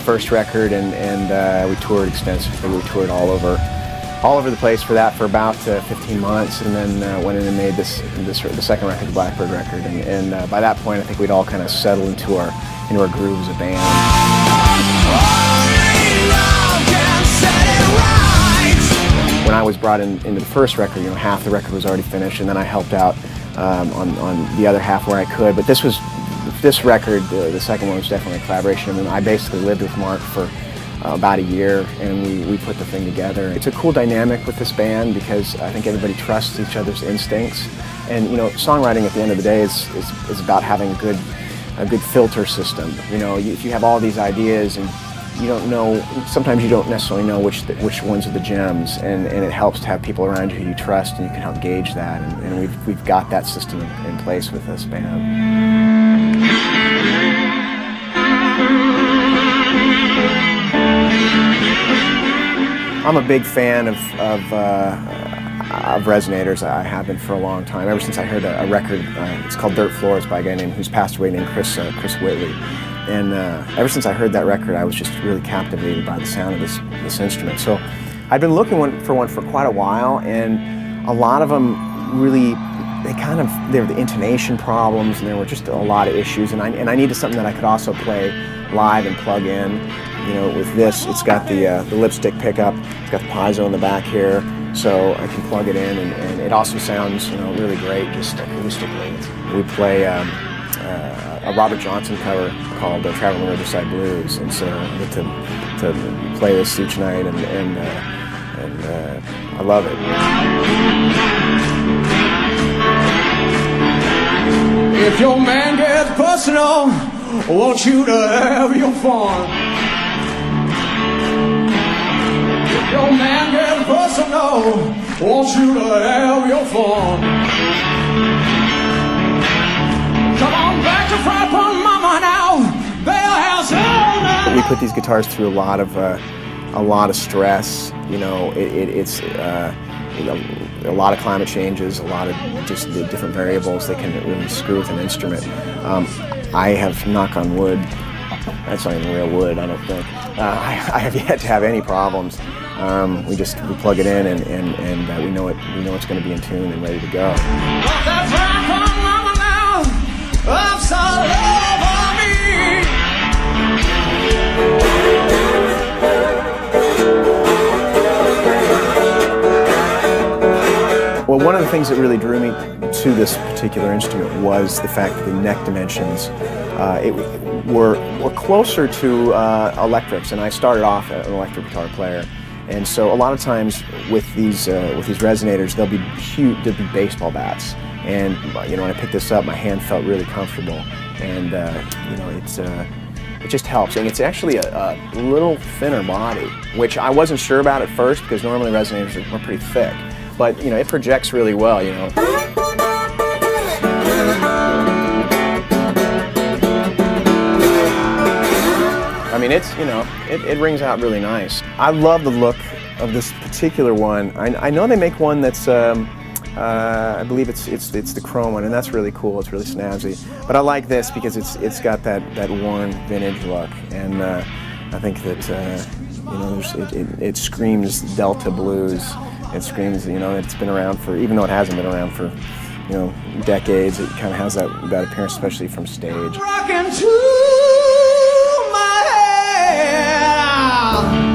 first record, and we toured extensively. We toured all over the place for that for about 15 months, and then went in and made the second record, the Blackbird record, and by that point I think we'd all kind of settled into our groove as a band. When I was brought into the first record, half the record was already finished, and then I helped out on the other half where I could. But this record, the second one, was definitely a collaboration. I mean, I basically lived with Mark for about a year, and we put the thing together. It's a cool dynamic with this band because I think everybody trusts each other's instincts, and songwriting at the end of the day is about having a good filter system. If you have all these ideas and you don't know, sometimes you don't necessarily know which ones are the gems, and it helps to have people around you who you trust, and you can help gauge that, and we've got that system in place with this band. I'm a big fan of resonators. I have been for a long time, ever since I heard a record. It's called Dirt Floors by a guy who's passed away, named Chris Whitley. And ever since I heard that record, I was just really captivated by the sound of this instrument. So I'd been looking for one for quite a while, and a lot of them really, there were the intonation problems, and there were just a lot of issues, and I needed something that I could also play live and plug in. With this, it's got the lipstick pickup, it's got the piezo in the back here, so I can plug it in, and it also sounds really great just acoustically. We play a Robert Johnson cover called Traveling Riverside Blues, and so I get to play this each night, and I love it. If your man gets personal, I want you to have your fun. If your man gets personal, I want you to have your fun. Come on back to Fried Pond Mama now. They'll have some. We put these guitars through a lot of stress. It's a lot of climate changes, a lot of just the different variables that can really screw with an instrument. I have, knock on wood, that's not even real wood, I don't think. I have yet to have any problems. We plug it in, and we know it's going to be in tune and ready to go. Well, one of the things that really drew me to this particular instrument was the fact that the neck dimensions were closer to electrics, and I started off an electric guitar player, and so a lot of times with these resonators, they'll be huge, they'll be baseball bats, and when I picked this up, my hand felt really comfortable, and it just helps, and it's actually a little thinner body, which I wasn't sure about at first because normally resonators are pretty thick. But it projects really well, I mean, it rings out really nice. I love the look of this particular one. I know they make one that's I believe it's the chrome one, and that's really cool. It's really snazzy. But I like this because it's got that worn vintage look, and I think that it screams Delta blues. It screams, it's been around for, even though it hasn't been around for, decades, it kind of has that appearance, especially from stage. Rockin' to my head.